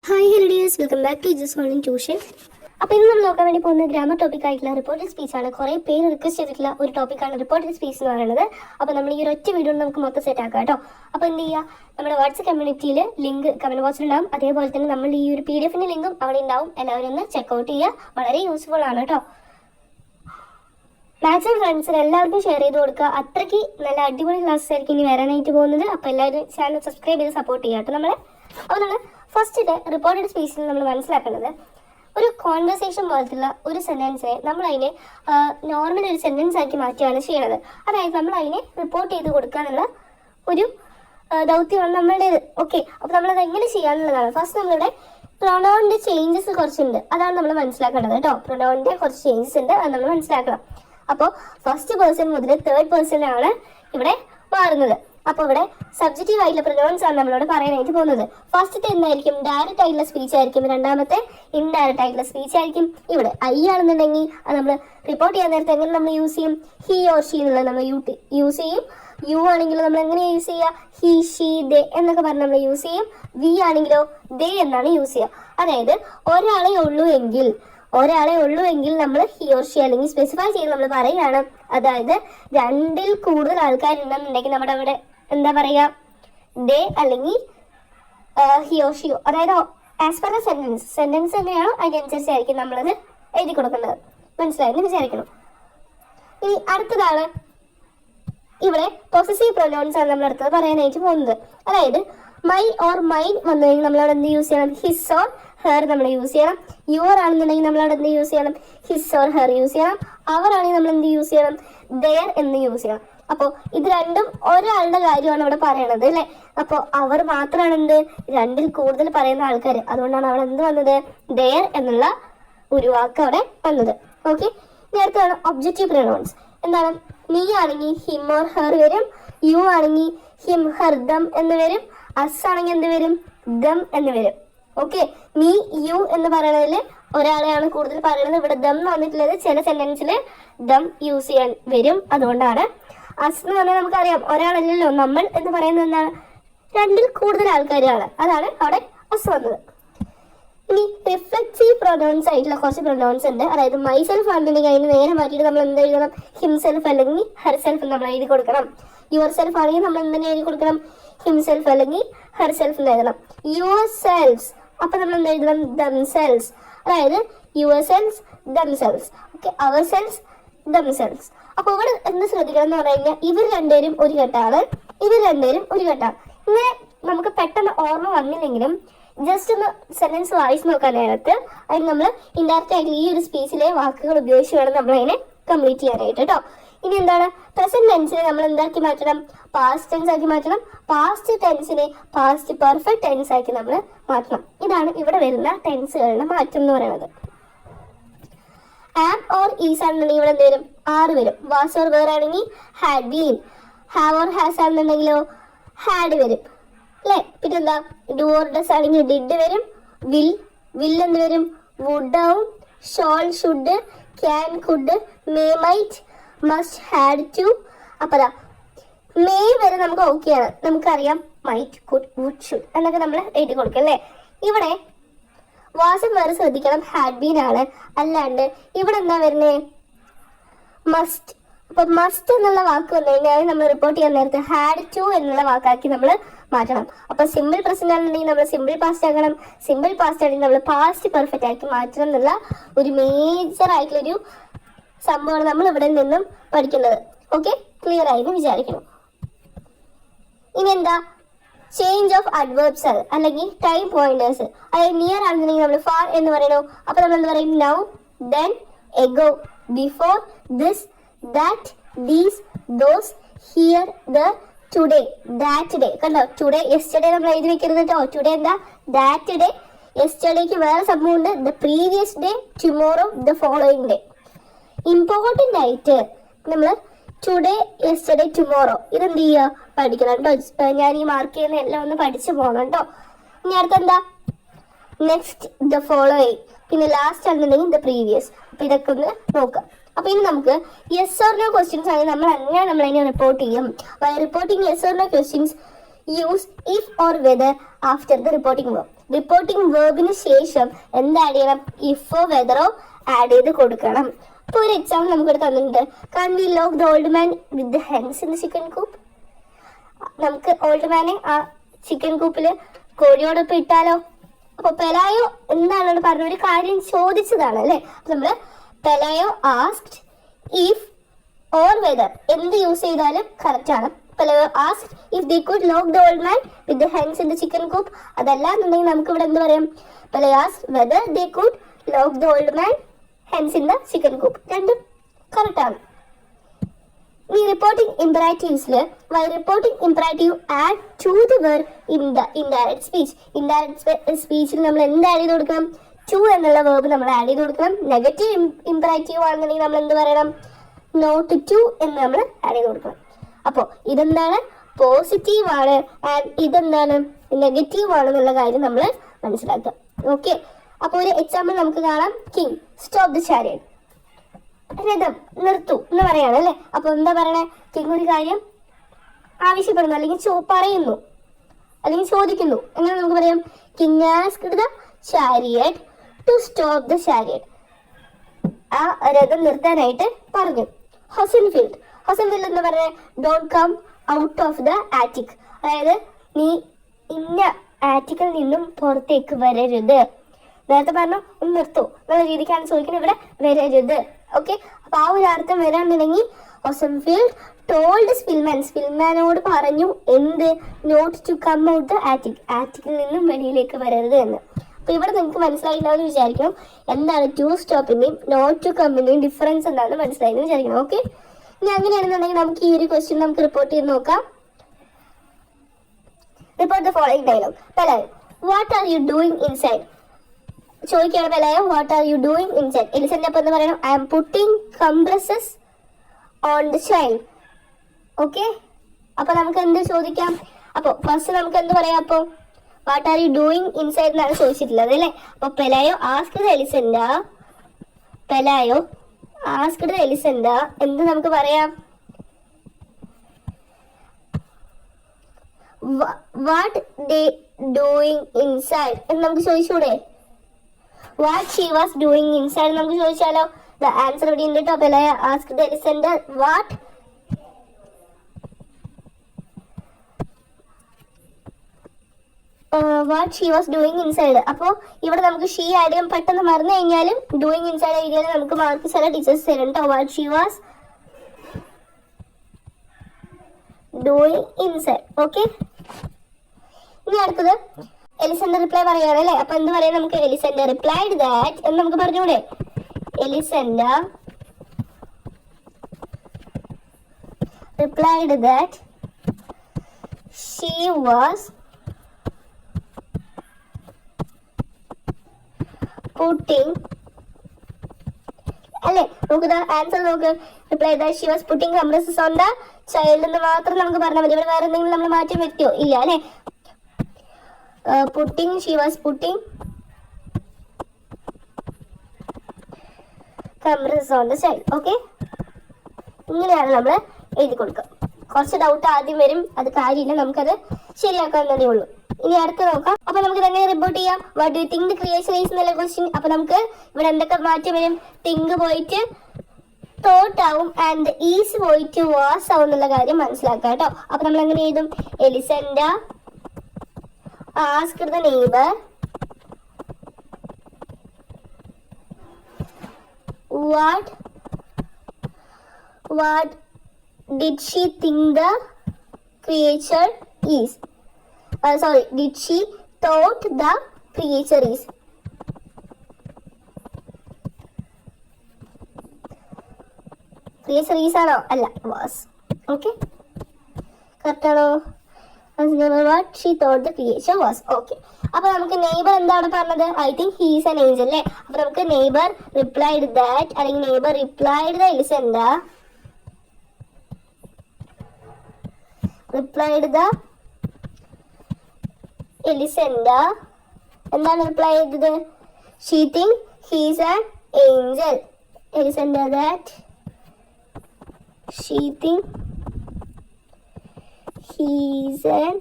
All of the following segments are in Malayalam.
ഹായ് ഹെൽഡിയേഴ്സ്, welcome back to just online tuition. അപ്പോൾ ഇന്ന് നമ്മൾ നോക്കാൻ വേണ്ടി പോകുന്ന ഗ്രാമർ ടോപ്പിക് ആയിട്ടുള്ള റിപ്പോർട്ടഡ് സ്പീച്ച് ആണ്. കുറേ പേര് റിക്വസ്റ്റ് ചെയ്തിട്ടുള്ള ഒരു ടോപ്പിക്കാണ് റിപ്പോർട്ടഡ് സ്പീച്ച് എന്ന് പറയുന്നത്. അപ്പോൾ നമ്മൾ ഈ ഒരു ഒറ്റ വീഡിയോ നമുക്ക് മൊത്തം സെറ്റ് ആക്കാം കേട്ടോ. അപ്പോൾ എന്ത് ചെയ്യുക, നമ്മുടെ വാട്സ്ആപ്പ് കമ്മ്യൂണിറ്റിയിൽ ലിങ്ക് കമന്റ് ബോക്സിൽ ഉണ്ടാവും. അതേപോലെ തന്നെ നമ്മൾ ഈ ഒരു PDF ലിങ്കും അവിടെ ഉണ്ടാവും. എല്ലാവരും ഒന്ന് ചെക്കൗട്ട് ചെയ്യുക, വളരെ യൂസ്ഫുൾ ആണ് കേട്ടോ. മാക്സിമം ഫ്രണ്ട്സിന് എല്ലാവർക്കും ഷെയർ ചെയ്ത് കൊടുക്കുക. അത്രയ്ക്ക് നല്ല അടിപൊളി ക്ലാസ്സസ് ആയിരിക്കും ഇനി വരാനായിട്ട് പോകുന്നത്. അപ്പോൾ എല്ലാവരും ചാനൽ സബ്സ്ക്രൈബ് ചെയ്ത് സപ്പോർട്ട് ചെയ്യുക കേട്ടോ നമ്മളെ. അപ്പോൾ നമ്മൾ ഫസ്റ്റ് റിപ്പോർട്ടഡ് സ്പീച്ചിൽ നമ്മൾ മനസ്സിലാക്കേണ്ടത്, ഒരു കോൺവെർസേഷൻ പോലത്തുള്ള ഒരു സെൻറ്റൻസിനെ നമ്മളതിനെ നോർമൽ ഒരു സെൻറ്റൻസ് ആക്കി മാറ്റുകയാണ് ചെയ്യുന്നത്. അതായത് നമ്മൾ അതിനെ റിപ്പോർട്ട് ചെയ്ത് കൊടുക്കാനുള്ള ഒരു ദൗത്യമാണ് നമ്മളുടേത്. ഓക്കെ, അപ്പോൾ നമ്മളത് എങ്ങനെ ചെയ്യാന്നുള്ളതാണ്. ഫസ്റ്റ് നമ്മളിവിടെ പ്രൊനൗണിൻ്റെ ചേഞ്ചസ് കുറച്ചുണ്ട്, അതാണ് നമ്മൾ മനസ്സിലാക്കേണ്ടത് കേട്ടോ. പ്രൊനൗണിൻ്റെ കുറച്ച് ചേഞ്ചസ് ഉണ്ട്, അത് നമ്മൾ മനസ്സിലാക്കണം. അപ്പോൾ ഫസ്റ്റ് പേഴ്സൺ മുതൽ തേർഡ് പേഴ്സൺ ആണ് ഇവിടെ മാറുന്നത്. അപ്പോൾ ഇവിടെ സബ്ജക്റ്റീവ് ആയിട്ടുള്ള പ്രൊനൗൺസ് ആണ് നമ്മളോട് പറയാനായിട്ട് പോകുന്നത്. ഫസ്റ്റത്തെ എന്തായിരിക്കും? ഡയറക്റ്റ് ആയിട്ടുള്ള സ്പീച്ച് ആയിരിക്കും. രണ്ടാമത്തെ ഇൻഡയറക്റ്റ് ആയിട്ടുള്ള സ്പീച്ച് ആയിരിക്കും. ഇവിടെ ഐ ആണെന്നുണ്ടെങ്കിൽ അത് നമ്മൾ റിപ്പോർട്ട് ചെയ്യാൻ നേരത്തെ എങ്ങനെ നമ്മൾ യൂസ് ചെയ്യും? ഹി ഓർ ഷീ എന്നുള്ളത് നമ്മൾ യൂസ് ചെയ്യും. യു ആണെങ്കിലോ നമ്മൾ എങ്ങനെയാണ് യൂസ് ചെയ്യുക? ഹി, ഷീ, ദേ എന്നൊക്കെ പറഞ്ഞ് നമ്മൾ യൂസ് ചെയ്യും. വി ആണെങ്കിലോ ദേ എന്നാണ് യൂസ് ചെയ്യുക. അതായത് ഒരാളെ ഉള്ളൂ എങ്കിൽ നമ്മൾ ഹി ഓർ ഷീ അല്ലെങ്കിൽ സ്പെസിഫൈ ചെയ്ത് നമ്മൾ പറയുകയാണ്. അതായത് രണ്ടിൽ കൂടുതൽ ആൾക്കാരുണ്ടെന്നുണ്ടെങ്കിൽ നമ്മുടെ അവിടെ എന്താ പറയുക? ദേ അല്ലെങ്കിൽ ഹി ഓർ ഷിയോ. അതായത് ആസ് പെർ ദ സെന്റൻസ് തന്നെയാണോ അതിനനുസരിച്ചായിരിക്കും നമ്മളത് എഴുതി കൊടുക്കേണ്ടത്. മനസ്സിലായെന്ന് വിചാരിക്കണം. ഇനി അടുത്തതാണ് ഇവിടെ പൊസസീവ് പ്രൊനൗൺസ് ആണ് നമ്മൾ അടുത്തത് പറയാനായിട്ട് പോകുന്നത്. അതായത് മൈ ഓർ മൈൻ വന്നു കഴിഞ്ഞാൽ നമ്മളവിടെ എന്ത് യൂസ് ചെയ്യണം? ഹിസ് ഓർ ഹെർ നമ്മൾ യൂസ് ചെയ്യണം. യുവർ ആണെന്നുണ്ടെങ്കിൽ നമ്മളവിടെ എന്ത് യൂസ് ചെയ്യണം? ഹിസ് ഓർ ഹെർ യൂസ് ചെയ്യണം. അവർ ആണെങ്കിൽ നമ്മൾ എന്ത് യൂസ് ചെയ്യണം? ദെയർ എന്ന് യൂസ് ചെയ്യണം. അപ്പോൾ ഇത് രണ്ടും ഒരാളുടെ കാര്യമാണ് അവിടെ പറയണത് അല്ലേ. അപ്പോൾ അവർ മാത്രമാണ് എന്ത് രണ്ടിൽ കൂടുതൽ പറയുന്ന ആൾക്കാർ. അതുകൊണ്ടാണ് അവിടെ എന്ത് വന്നത്? ദെയർ എന്നുള്ള ഒരു വാക്ക് അവിടെ വന്നത്. ഓക്കെ, ഇനി അടുത്താണ് ഒബ്ജക്റ്റീവ് പ്രൊനൗൺസ്. എന്താണ്? നീ ആണെങ്കിൽ ഹിം ഓർ ഹെർ വരും. യു ആണെങ്കിൽ ഹിം, ഹെർ, ദം എന്ന് വരും. അസ് ആണെങ്കിൽ എന്ത് വരും? ദം എന്ന് വരും. ഓക്കെ, നീ, യു എന്ന് പറയുന്നതിൽ ഒരാളെയാണ് കൂടുതൽ പറയുന്നത്. ഇവിടെ ദം വന്നിട്ടുള്ളത് ചില സെന്റൻസിൽ ദം യൂസ് ചെയ്യാൻ വരും. അതുകൊണ്ടാണ്. അസ് എന്ന് പറഞ്ഞാൽ നമുക്കറിയാം ഒരാളല്ലല്ലോ, നമ്മൾ എന്ന് പറയുന്നത് എന്താണ്? രണ്ടിൽ കൂടുതൽ ആൾക്കാരാണ്. അതാണ് അവിടെ അസ് വന്നത്. ഇനി റിഫ്ലെക്റ്റീവ് പ്രൊനൗൺസ് ആയിട്ടുള്ള കുറച്ച് പ്രൊനൗൺസ് ഉണ്ട്. അതായത് മൈസെൽഫ് ആണെന്നുണ്ടെങ്കിൽ അതിന് നേരെ മാറ്റിയിട്ട് നമ്മൾ എന്ത് എഴുതണം? ഹിംസെൽഫ് അല്ലെങ്കിൽ ഹെർസെൽഫ് നമ്മൾ എഴുതി കൊടുക്കണം. യുവർ സെൽഫ് ആണെങ്കിൽ നമ്മൾ എന്തിനെ എഴുതി കൊടുക്കണം? ഹിംസെൽഫ് അല്ലെങ്കിൽ ഹെർസെൽഫ് എന്ന് എഴുതണം. യുവർ സെൽഫ്സ് അപ്പൊ നമ്മൾ എന്ത് എഴുതണം? ദംസെൽസ്. അതായത് yourselves, themselves. Okay, ourselves, themselves. അപ്പൊ ഇവിടെ എന്ത് ശ്രദ്ധിക്കണം എന്ന് പറഞ്ഞു കഴിഞ്ഞാൽ ഇവർ രണ്ടുപേരും ഒരു ഘട്ടമാണ്. ഇങ്ങനെ നമുക്ക് പെട്ടെന്ന് ഓർമ്മ വന്നില്ലെങ്കിലും ജസ്റ്റ് ഒന്ന് സെന്റൻസ് വായിച്ച് നോക്കാൻ നേരത്ത് അതിന് നമ്മൾ ഇൻഡയറക്റ്റ് ആയിട്ട് ഈ ഒരു സ്പീച്ചിലെ വാക്കുകൾ ഉപയോഗിച്ച് വേണം നമ്മൾ അതിനെ കംപ്ലീറ്റ് ചെയ്യാനായിട്ട് കേട്ടോ. ഇനി എന്താണ്? പ്രസന്റ് ടെൻസിനെ നമ്മൾ എന്താക്കി മാറ്റണം? പാസ്റ്റ് ടെൻസ് ആക്കി മാറ്റണം. പാസ്റ്റ് ടെൻസിനെ പാസ്റ്റ് പെർഫെക്റ്റ് ടെൻസ് ആക്കി നമ്മൾ മാറ്റണം. ഇതാണ് ഇവിടെ വരുന്ന ടെൻസുകളുടെ മാറ്റം എന്ന് പറയുന്നത്. ആം ഓർ ഈസ് ആണെന്നുണ്ടെങ്കിൽ ഇവിടെ എന്ത് വരും? ആറ് വരും. വാസ് ഓർ വേർ ആണെങ്കിൽ had been. Have or has ആണെന്നുണ്ടെങ്കിലോ ഹാഡ് വരും അല്ലേ. പിന്നെന്താ? ഡു ഓർ ഡസ് ആണെങ്കിൽ ഡിഡ് വരും. വിൽ എന്ന് വരും. വുഡ് ആവും. Shall, should, can, could, may, might, must, had, to. അപ്പതാ മേ വരെ നമുക്ക് ഓക്കെയാണ്. നമുക്കറിയാം മൈറ്റ്, കുഡ്, വുഡ്, ഷുഡ് എന്നൊക്കെ നമ്മൾ എഴുതി കൊടുക്കും അല്ലേ. ഇവിടെ വാസം വേറെ ശ്രദ്ധിക്കണം, ഹാഡ് ബീൻ ആണ്. അല്ലാണ്ട് ഇവിടെ എന്താ വരുന്നേ? മസ്റ്റ്. അപ്പൊ മസ്റ്റ് എന്നുള്ള വാക്ക് വന്നു കഴിഞ്ഞാൽ നമ്മൾ റിപ്പോർട്ട് ചെയ്യാൻ നേരത്തെ ഹാഡ് ടു എന്നുള്ള വാക്കാക്കി നമ്മൾ മാറ്റണം. അപ്പൊ സിമ്പിൾ പ്രസന്റ് ആണെന്നുണ്ടെങ്കിൽ നമ്മൾ സിമ്പിൾ പാസ്റ്റ് ആക്കണം. സിമ്പിൾ പാസ്റ്റ് ആണെങ്കിൽ നമ്മൾ പാസ്റ്റ് പെർഫെക്റ്റ് ആക്കി മാറ്റണം എന്നുള്ള ഒരു മേജർ ആയിട്ടുള്ളൊരു സംഭവമാണ് നമ്മൾ ഇവിടെ നിന്നും പഠിക്കുന്നത്. ഓക്കെ, ക്ലിയർ ആയെന്ന് വിചാരിക്കണം. ഇനി എന്താ? ചേഞ്ച് ഓഫ് അഡ്വേർബ്സ് അല്ലെങ്കിൽ ടൈം പോയിന്റേഴ്സ്. അതായത് നിയർ ആണെന്നുണ്ടെങ്കിൽ നമ്മൾ ഫാർ എന്ന് പറയണോ. അപ്പൊ നമ്മൾ എന്ത് പറയും? Now, then, ago, before, this, that, these, those, here, the, today, that day. കണ്ടോ? ടുഡേ, യെസ്റ്റർഡേ നമ്മൾ എഴുതി വെക്കരുത് കേട്ടോ. ടുഡേ എന്താ? That day. യെസ്റ്റർഡേക്ക് വേറെ സംഭവം ഉണ്ട്. The previous day, tomorrow, the following day. Important ആയിട്ട് നമ്മൾ ടുഡേ, യെസ്റ്റർഡേ, ടുമോറോ ഇതെന്ത് ചെയ്യുക? പഠിക്കണം കേട്ടോ. ഞാൻ ഈ മാർക്ക് ചെയ്യുന്ന എല്ലാം ഒന്ന് പഠിച്ചു പോകണം കേട്ടോ. ഇനി അടുത്തെന്താ? Next, the following. പിന്നെ ലാസ്റ്റ് ആണെന്നുണ്ടെങ്കിൽ ദ പ്രീവിയസ്. അപ്പൊ ഇതൊക്കെ ഒന്ന് നോക്കാം. അപ്പൊ ഇനി നമുക്ക് യെസ് ഓർ നോ ക്വസ്റ്റ്യൻസ് ആണെങ്കിൽ നമ്മൾ അതിനെ റിപ്പോർട്ട് ചെയ്യും. Reporting yes or no questions use if or whether after the reporting verb. Reporting വേർബിന് ശേഷം എന്ത് ആഡ് ചെയ്യണം? ഇഫോ വെദറോ ആഡ് ചെയ്ത് കൊടുക്കണം. ഇപ്പോൾ ഒരു എക്സാമ്പിൾ നമുക്കിവിടെ തന്നിട്ടുണ്ട്. Can we lock the old man with the hens in the chicken coop? നമുക്ക് ഓൾഡ് മാനെ ആ ചിക്കൻ കൂപ്പിൽ കോഴിയോടൊപ്പം ഇട്ടാലോ? അപ്പൊ പെലായോ എന്താണ് പറഞ്ഞ ഒരു കാര്യം ചോദിച്ചതാണ് അല്ലെ. അപ്പൊ നമ്മള് Pelayo asked if or whether എന്ത് യൂസ് ചെയ്താലും കറക്റ്റ് ആണ്. Pelayo asked if they could lock the old man with the hens in the chicken coop. അതല്ല എന്നുണ്ടെങ്കിൽ നമുക്ക് ഇവിടെ എന്ത് പറയാം? Pelayo asked whether they could lock the old man hens in the chicken coop. രണ്ടും കറക്റ്റ് ആണ്. ഈ റിപ്പോർട്ടിംഗ് ഇംപറാറ്റീവ്സില് why reporting imperative add to the verb in the indirect speech. Indirect സ്പീച്ചിൽ നമ്മൾ എന്ത് ആഡ് ചെയ്ത് കൊടുക്കണം? ടു എന്നുള്ള വേർബ് നമ്മൾ ആഡ് ചെയ്ത് കൊടുക്കണം. നെഗറ്റീവ് ഇംപറാറ്റീവ് ആണെന്നുണ്ടെങ്കിൽ നമ്മൾ എന്ത് പറയണം? നോട്ട് ടു എന്ന് നമ്മൾ ആഡ് ചെയ്ത് കൊടുക്കണം. അപ്പോൾ ഇതെന്താണ്? പോസിറ്റീവ് ആണ്. ആൻഡ് ഇതെന്താണ്? നെഗറ്റീവ് ആണെന്നുള്ള കാര്യം നമ്മൾ മനസ്സിലാക്കുക. ഓക്കെ, അപ്പോൾ ഒരു എക്സാമ്പിൾ നമുക്ക് കാണാം. King stop the chariot. രഥം നിർത്തു എന്ന് പറയാണ് അല്ലെ. അപ്പൊ എന്താ പറയണേ? കിങ് ഒരു കാര്യം ആവശ്യപ്പെടുന്നു അല്ലെങ്കിൽ പറയുന്നു അല്ലെങ്കിൽ ചോദിക്കുന്നു. എങ്ങനെ നമുക്ക് പറയാം? King asked the chariot to stop the chariot. ആ രഥം നിർത്താനായിട്ട് പറഞ്ഞു. ഹൊസൻഫീൽഡ് എന്ന് പറഞ്ഞ don't come out of the attic. അതായത് നീ ഇന്ന ആറ്റിക്കിൽ നിന്നും പുറത്തേക്ക് വരരുത്. നേരത്തെ പറഞ്ഞു ഒന്ന് നിർത്തൂ എന്നുള്ള രീതിക്കാണ് ചോദിക്കുന്നത്. ഇവിടെ വരരുത്. ഓക്കെ, അപ്പൊ ആ ഒരു അർത്ഥം വരാന്നുണ്ടെങ്കിൽ ഹൊസൻഫീൽഡ് ടോൾഡ് സ്പിൽമാനോട് പറഞ്ഞു എന്ത്? Not to come out the attic. ആറ്റിക്കിൽ നിന്നും വെളിയിലേക്ക് വരരുത് എന്ന്. അപ്പൊ ഇവിടെ നിങ്ങൾക്ക് മനസ്സിലായില്ലാന്ന് വിചാരിക്കണം. എന്താണ് ടു സ്റ്റോപ്പിന്റെയും നോട്ട് ടു കമ്മിന്റെയും ഡിഫറൻസ് എന്താണെന്ന് മനസ്സിലായെന്ന് വിചാരിക്കണം. ഓക്കെ, ഇനി അങ്ങനെയാണെന്നുണ്ടെങ്കിൽ നമുക്ക് ഈ ഒരു ക്വസ്റ്റ്യൻ നമുക്ക് റിപ്പോർട്ട് ചെയ്ത് നോക്കാം. Report the following dialogue. Pelayo what are you doing inside? ചോദിക്കുകയാണ് Pelayo what are you doing inside. എലിസന്റെ അപ്പം എന്ന് പറയണം I am putting compresses on the child. Okay, അപ്പൊ നമുക്ക് എന്ത് ചോദിക്കാം? അപ്പൊ ഫസ്റ്റ് നമുക്ക് എന്ത് പറയാം? അപ്പൊ what are you doing inside എന്നാണ് ചോദിച്ചിട്ടുള്ളത് അല്ലെ. അപ്പൊ പെലായോ ആസ്ക്ഡ് എലിസണ്ട എന്ത് നമുക്ക് പറയാം? വാട്ട് ദേ ഡൂയിങ് ഇൻസൈഡ് എന്ന് നമുക്ക് ചോദിച്ചൂടെ? What she was doing inside നമുക്ക് ചോദിച്ചാലോ? ദ ആൻസർ ഇവിടെ ഉണ്ട് കേട്ടോ. Pelayo asked Elisenda what she was doing inside. അപ്പോൾ ഇവിടെ നമുക്ക് ഷീ ആഡ് ചെയ്യാൻ പെട്ടെന്ന് മറന്നു കഴിഞ്ഞാലും ഡൂയിങ് ഇൻസൈഡ് എഴുതിയാലും നമുക്ക് മാർക്ക് ചില ടീച്ചേഴ്സ് തരും കേട്ടോ. What she was doing inside. Okay, ഇനി അടുത്തത് എലിസന്റെ റിപ്ലൈ പറയാണ് അല്ലെ. അപ്പൊ എന്ത് പറയാം നമുക്ക്? എലിസന്റെ റിപ്ലൈഡ് ദാറ്റ് എന്ന് നമുക്ക് പറഞ്ഞൂടെ? എലിസന്റെ replied that she was putting അല്ലെ. നമുക്ക് ആൻസർ നോക്ക്. Reply that she was putting compresses on the child എന്ന് മാത്രം നമുക്ക് പറഞ്ഞാൽ മതി. ഇവിടെ വേറെ എന്തെങ്കിലും നമ്മൾ മാറ്റം വരുത്തിയോ? ഇല്ല അല്ലെ. Putting she was putting compresses on the child. Okay, ഇങ്ങനെയാണ് നമ്മൾ എഴുതി കൊടുക്കുക. കുറച്ച് ഡൗട്ട് ആദ്യം വരും, അത് കാര്യമില്ല, നമുക്കത് ശരിയാക്കാവുന്നതേ ഉള്ളൂ. ഇനി അടുത്ത് നോക്കാം. അപ്പൊ നമുക്ക് തന്നെ റിപ്പോർട്ട് ചെയ്യാം. What do you think the creation is എന്നുള്ള ക്വസ്റ്റ്യൻ. അപ്പൊ നമുക്ക് ഇവിടെ എന്തൊക്കെ മാറ്റം വരും? തിങ്ക് പോയിട്ട് തോട്ട് ആവും ആൻഡ് ഈസ് പോയിട്ട് വാസ് ആവും എന്നുള്ള കാര്യം മനസ്സിലാക്കാം കേട്ടോ. അപ്പൊ നമ്മൾ എങ്ങനെ എഴുതും? Elisenda asked the neighbour what did she think the creature is? Did she thought the creature is? Creature is ആണോ? അല്ല, was. Okay, കറക്റ്റ് ആണോ? what she thought the creature was. Okay, അപ്പൊ നമുക്ക് നെയ്ബർ എന്താണ് പറഞ്ഞത്? I think he is an angel അല്ലേ. അപ്പൊ നമുക്ക് നെയ്ബർ replied that അല്ലെങ്കിൽ നെയ്ബർ replied the എലിസണ്ട എന്താണ് റിപ്ലൈ ചെയ്തത്? she think he is an angel. എലിസണ്ട that she think he is an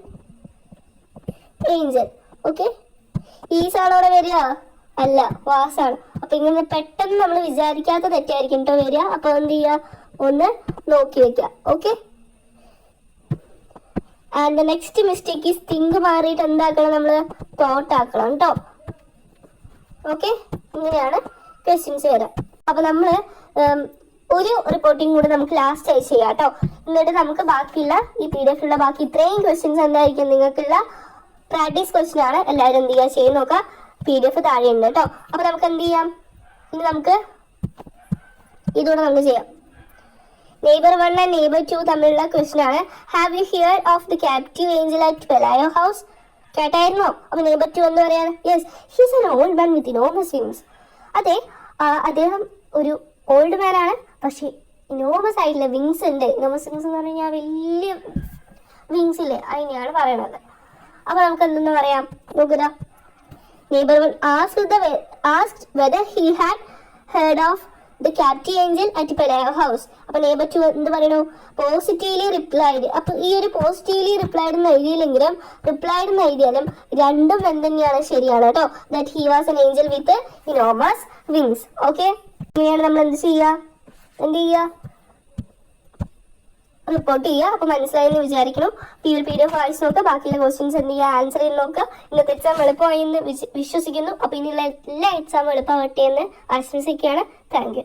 angel. Okay, ഈസാണോ അവിടെ വരിക? അല്ല, വാസാണ്. അപ്പൊ ഇങ്ങനെ പെട്ടെന്ന് നമ്മൾ വിചാരിക്കാത്ത തെറ്റായിരിക്കും കേട്ടോ വരിക. അപ്പൊ എന്ത് ചെയ്യുക, ഒന്ന് നോക്കി വെക്കുക. Okay. And the next mistake is think മാറിയിട്ട് എന്താക്കണം, നമ്മൾ തോട്ട് ആക്കണം കേട്ടോ. ഓക്കെ, ഇങ്ങനെയാണ് ക്വസ്റ്റ്യൻസ് വരാം. അപ്പൊ നമ്മള് ഒരു റിപ്പോർട്ടിംഗ് കൂടെ നമുക്ക് ലാസ്റ്റ് ആയി ചെയ്യാം കേട്ടോ. എന്നിട്ട് നമുക്ക് ബാക്കിയുള്ള ഈ PDF ഉള്ള ബാക്കി ഇത്രയും ക്വസ്റ്റ്യൻസ് എന്തായിരിക്കും നിങ്ങൾക്കുള്ള പ്രാക്ടീസ് ക്വസ്റ്റ്യൻ ആണ്. എല്ലാവരും എന്ത് ചെയ്യുക, ചെയ്ത് നോക്കാം. PDF താഴെ ഉണ്ട് കേട്ടോ. അപ്പൊ നമുക്ക് എന്ത് ചെയ്യാം, ഇനി നമുക്ക് ഇതുകൂടെ നമുക്ക് ചെയ്യാം. നെയ്ബർ 1 ആൻഡ് നെയ്ബർ 2 തമ്മിലുള്ള ക്വസ്റ്റ്യൻ ആണ്. Have you hear of the captive angel at Pelayo house? കേട്ടായിരുന്നോ? അപ്പൊ നെയ്ബർ 2 എന്ന് പറയാണ്, yes, he's an old man with enormous wings. അതെ, അദ്ദേഹം ഒരു ഓൾഡ് മാൻ ആണ്, പക്ഷെ ഇനോമസ് ആയിട്ടുള്ള വിങ്സ് ഉണ്ട്. ഇനോമസ് വിങ്സ് എന്ന് പറഞ്ഞു കഴിഞ്ഞാൽ വലിയ വിങ്സ് ഇല്ലേ, അതിനെയാണ് പറയണത്. അപ്പൊ നമുക്ക് എന്തെന്ന് പറയാം, നോക്കുക. Neighbor 1 asked whether he had heard of the captive angel at Pelayo house. അപ്പൊ neighbor 2 എന്ത് പറയണു, പോസിറ്റീവ്ലി റിപ്ലൈഡ്. അപ്പൊ ഈ ഒരു പോസിറ്റീവ്ലി റിപ്ലൈഡ് എന്ന് എഴുതിയില്ലെങ്കിലും റിപ്ലൈഡ് എന്ന് എഴുതിയാലും രണ്ടും എന്തെന്നെയാണ്, ശരിയാണ് കേട്ടോ. That he was an angel with enormous wings. Okay, ഇങ്ങനെയാണ് നമ്മൾ എന്ത് ചെയ്യുക, റിപ്പോർട്ട് ചെയ്യുക. അപ്പൊ മനസ്സിലായെന്ന് വിചാരിക്കണം. ഈ ഒരു PDF വായിച്ച് നോക്കുക. ബാക്കിയുള്ള ക്വസ്റ്റ്യൻസ് എന്ത് ചെയ്യുക, ആൻസർ ചെയ്ത് നോക്കുക. ഇന്നത്തെ എക്സാം എളുപ്പമായി എന്ന് വിശ്വസിക്കുന്നു. അപ്പൊ ഇനിയുള്ള എല്ലാ എക്സാമും എളുപ്പമാവട്ടെ എന്ന് ആശംസിക്കുകയാണ്. Thank you.